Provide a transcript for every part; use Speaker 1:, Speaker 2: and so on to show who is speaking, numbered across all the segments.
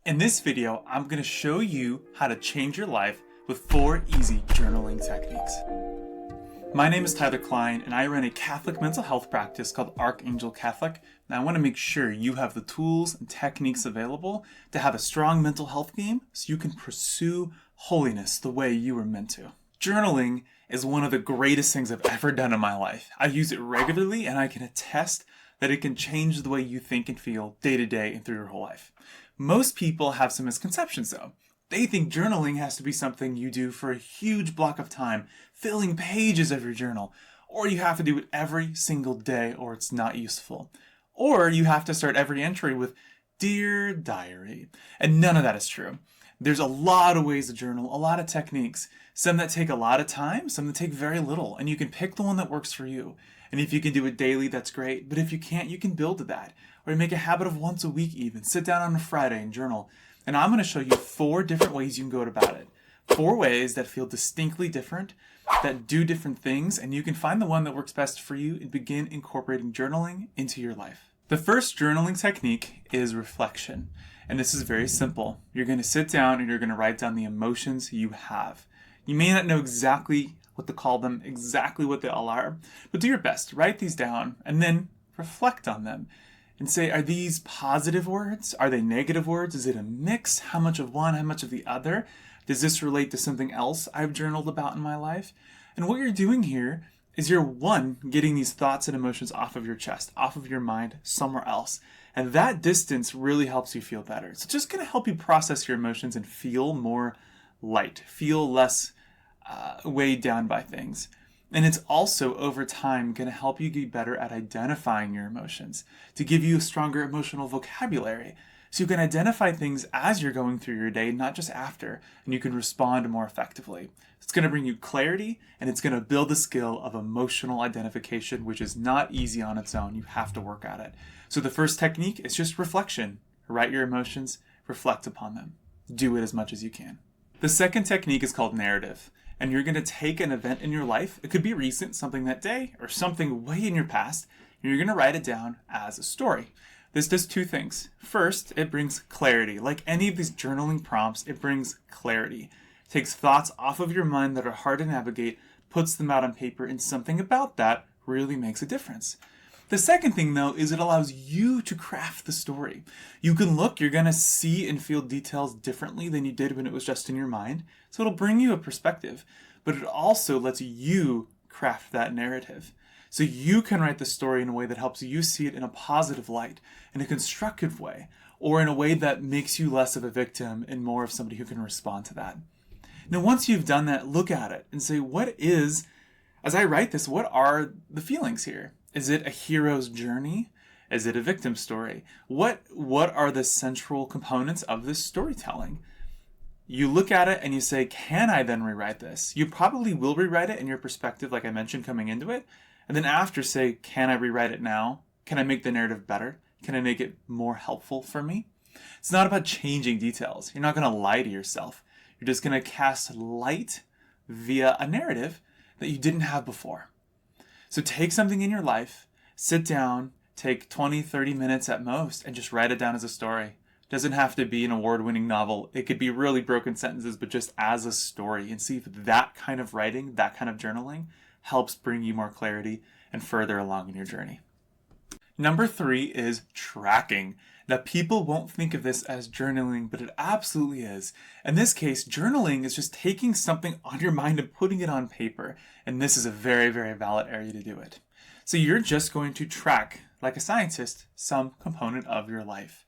Speaker 1: In this video, I'm going to show you how to change your life with 4 easy journaling techniques. My name is Tyler Klein, and I run a Catholic mental health practice called Archangel Catholic, and I want to make sure you have the tools and techniques available to have a strong mental health game so you can pursue holiness the way you were meant to. Journaling is one of the greatest things I've ever done in my life. I use it regularly, and I can attest that it can change the way you think and feel day to day and through your whole life. Most people have some misconceptions though. They think journaling has to be something you do for a huge block of time, filling pages of your journal, or you have to do it every single day or it's not useful. Or you have to start every entry with "Dear Diary." And none of that is true. There's a lot of ways to journal, a lot of techniques, some that take a lot of time, some that take very little, and you can pick the one that works for you. And if you can do it daily, that's great, but if you can't, you can build to that. Or make a habit of once a week even. Sit down on a Friday and journal. And I'm going to show you 4 different ways you can go about it. 4 ways that feel distinctly different, that do different things, and you can find the one that works best for you and begin incorporating journaling into your life. The first journaling technique is reflection. And this is very simple. You're going to sit down and you're going to write down the emotions you have. You may not know exactly what to call them, exactly what they all are, but do your best. Write these down and then reflect on them. And say, are these positive words? Are they negative words? Is it a mix? How much of one? How much of the other? Does this relate to something else I've journaled about in my life? And what you're doing here is you're getting these thoughts and emotions off of your chest, off of your mind, somewhere else. And that distance really helps you feel better. It's just going to help you process your emotions and feel more light, feel less weighed down by things. And it's also, over time, going to help you get better at identifying your emotions, to give you a stronger emotional vocabulary. So you can identify things as you're going through your day, not just after, and you can respond more effectively. It's going to bring you clarity, and it's going to build the skill of emotional identification, which is not easy on its own. You have to work at it. So the first technique is just reflection. Write your emotions, reflect upon them. Do it as much as you can. The second technique is called narrative. And you're going to take an event in your life, it could be recent, something that day, or something way in your past, and you're going to write it down as a story. This does 2 things. First, it brings clarity. Like any of these journaling prompts, it brings clarity. It takes thoughts off of your mind that are hard to navigate, puts them out on paper, and something about that really makes a difference. The second thing, though, is it allows you to craft the story. You can look, you're going to see and feel details differently than you did when it was just in your mind. So it'll bring you a perspective, but it also lets you craft that narrative. So you can write the story in a way that helps you see it in a positive light, in a constructive way, or in a way that makes you less of a victim and more of somebody who can respond to that. Now, once you've done that, look at it and say, as I write this, what are the feelings here? Is it a hero's journey? Is it a victim story? What are the central components of this storytelling? You look at it and you say, can I then rewrite this? You probably will rewrite it in your perspective, like I mentioned coming into it. And then after say, can I rewrite it now? Can I make the narrative better? Can I make it more helpful for me? It's not about changing details. You're not going to lie to yourself. You're just going to cast light via a narrative that you didn't have before. So take something in your life, sit down, take 20, 30 minutes at most, and just write it down as a story. It doesn't have to be an award-winning novel. It could be really broken sentences, but just as a story. And see if that kind of writing, that kind of journaling, helps bring you more clarity and further along in your journey. Number 3 is tracking. Now, people won't think of this as journaling, but it absolutely is. In this case, journaling is just taking something on your mind and putting it on paper. And this is a very, very valid area to do it. So you're just going to track, like a scientist, some component of your life.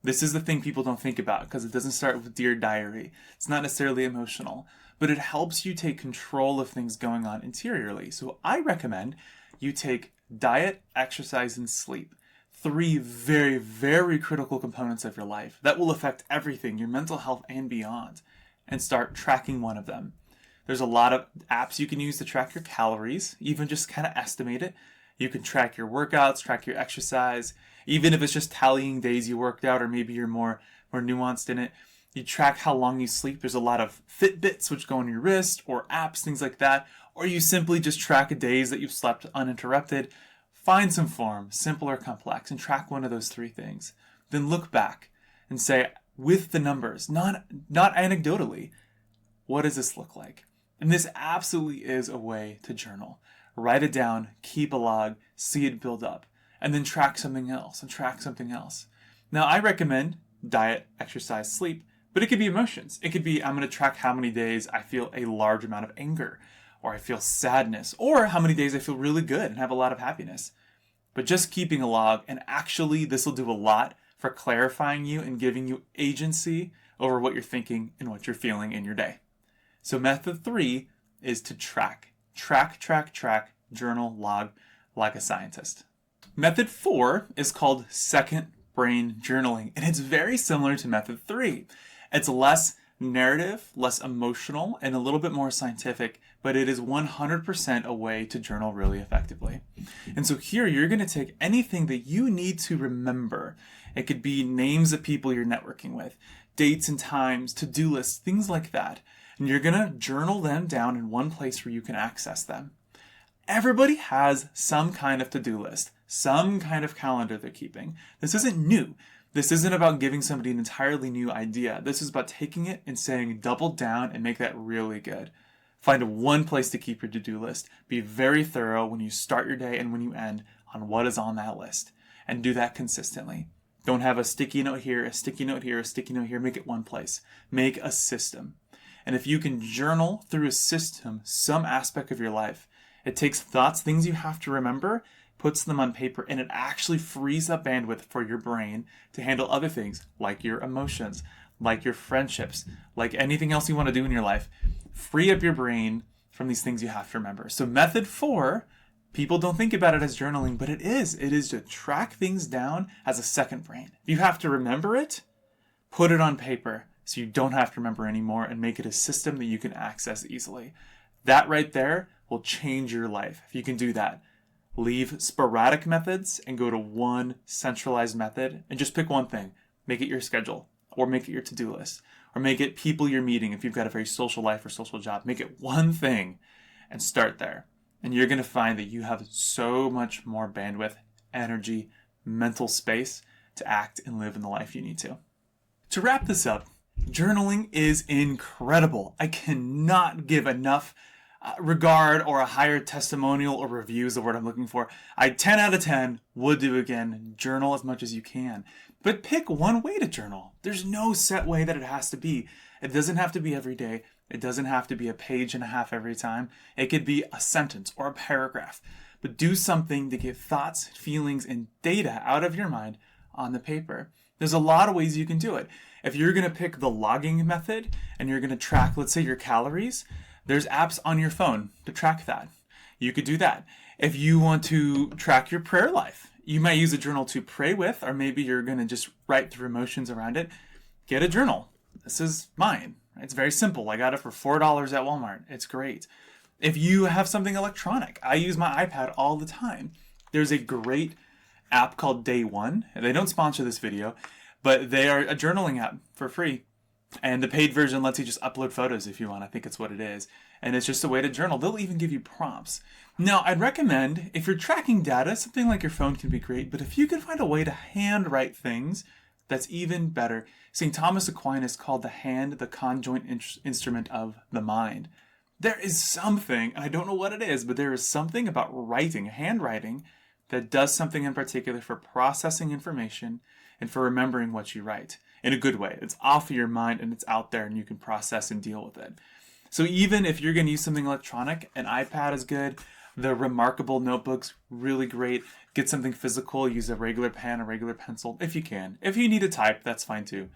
Speaker 1: This is the thing people don't think about because it doesn't start with Dear Diary. It's not necessarily emotional, but it helps you take control of things going on interiorly. So I recommend you take diet, exercise, and sleep. 3 very, very critical components of your life that will affect everything, your mental health and beyond, and start tracking one of them. There's a lot of apps you can use to track your calories, even just kind of estimate it. You can track your workouts, track your exercise, even if it's just tallying days you worked out, or maybe you're more nuanced in it. You track how long you sleep. There's a lot of Fitbits which go on your wrist, or apps, things like that. Or you simply just track days that you've slept uninterrupted. Find some form, simple or complex, and track one of those 3 things. Then look back and say, with the numbers, not anecdotally. What does this look like? And this absolutely is a way to journal. Write it down, keep a log, see it build up, and then track something else and track something else. Now, I recommend diet, exercise, sleep, but it could be emotions. It could be, I'm going to track how many days I feel a large amount of anger, or I feel sadness, or how many days I feel really good and have a lot of happiness. But just keeping a log, and actually this will do a lot for clarifying you and giving you agency over what you're thinking and what you're feeling in your day. So method 3 is to track, journal, log, like a scientist. Method 4 is called second brain journaling, and it's very similar to method 3. It's less narrative, less emotional, and a little bit more scientific, but it is 100% a way to journal really effectively. And so here you're going to take anything that you need to remember. It could be names of people you're networking with, dates and times, to-do lists, things like that. And you're going to journal them down in one place where you can access them. Everybody has some kind of to-do list, some kind of calendar they're keeping. This isn't new. This isn't about giving somebody an entirely new idea. This is about taking it and saying double down and make that really good. Find one place to keep your to-do list. Be very thorough when you start your day and when you end on what is on that list. And do that consistently. Don't have a sticky note here, a sticky note here, a sticky note here. Make it one place. Make a system. And if you can journal through a system, some aspect of your life, it takes thoughts, things you have to remember, puts them on paper, and it actually frees up bandwidth for your brain to handle other things like your emotions, like your friendships, like anything else you want to do in your life. Free up your brain from these things you have to remember. So method 4, people don't think about it as journaling, but it is. It is to track things down as a second brain. If you have to remember it, put it on paper so you don't have to remember anymore, and make it a system that you can access easily. That right there will change your life if you can do that. Leave sporadic methods and go to one centralized method and just pick one thing. Make it your schedule, or make it your to-do list, or make it people you're meeting if you've got a very social life or social job. Make it one thing and start there. And you're going to find that you have so much more bandwidth, energy, mental space to act and live in the life you need to. To wrap this up, journaling is incredible. I cannot give enough regard or a higher testimonial or review is the word I'm looking for. 10 out of 10 would do again. Journal as much as you can. But pick one way to journal. There's no set way that it has to be. It doesn't have to be every day. It doesn't have to be a page and a half every time. It could be a sentence or a paragraph. But do something to get thoughts, feelings, and data out of your mind on the paper. There's a lot of ways you can do it. If you're going to pick the logging method and you're going to track, let's say, your calories, there's apps on your phone to track that. You could do that. If you want to track your prayer life, you might use a journal to pray with, or maybe you're going to just write through emotions around it. Get a journal. This is mine. It's very simple. I got it for $4 at Walmart. It's great. If you have something electronic, I use my iPad all the time. There's a great app called Day One. They don't sponsor this video, but they are a journaling app for free. And the paid version lets you just upload photos if you want. I think it's what it is. And it's just a way to journal. They'll even give you prompts. Now, I'd recommend, if you're tracking data, something like your phone can be great. But if you can find a way to handwrite things, that's even better. St. Thomas Aquinas called the hand the conjoint instrument of the mind. There is something, and I don't know what it is, but there is something about writing, handwriting, that does something in particular for processing information and for remembering what you write in a good way. It's off of your mind and it's out there and you can process and deal with it. So even if you're going to use something electronic, an iPad is good. The Remarkable notebook's really great. Get something physical. Use a regular pen, a regular pencil, if you can. If you need to type, that's fine too.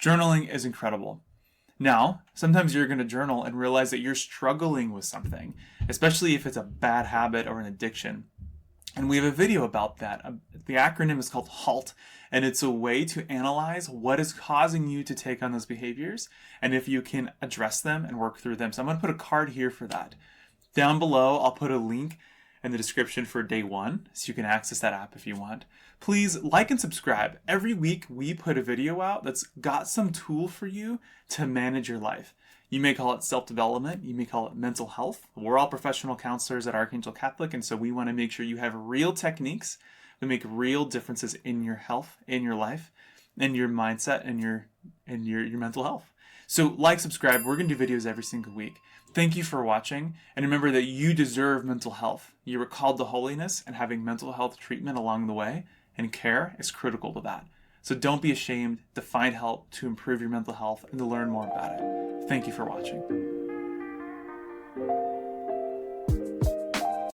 Speaker 1: Journaling is incredible. Now, sometimes you're going to journal and realize that you're struggling with something, especially if it's a bad habit or an addiction. And we have a video about that. The acronym is called HALT, and it's a way to analyze what is causing you to take on those behaviors and if you can address them and work through them. So I'm going to put a card here for that. Down below, I'll put a link in the description for Day One, so you can access that app if you want. Please like and subscribe. Every week we put a video out that's got some tool for you to manage your life. You may call it self-development. You may call it mental health. We're all professional counselors at Archangel Catholic, and so we want to make sure you have real techniques that make real differences in your health, in your life, in your mindset, and your your mental health. So like, subscribe. We're going to do videos every single week. Thank you for watching, and remember that you deserve mental health. You were called to holiness, and having mental health treatment along the way and care is critical to that. So don't be ashamed to find help to improve your mental health and to learn more about it. Thank you for watching.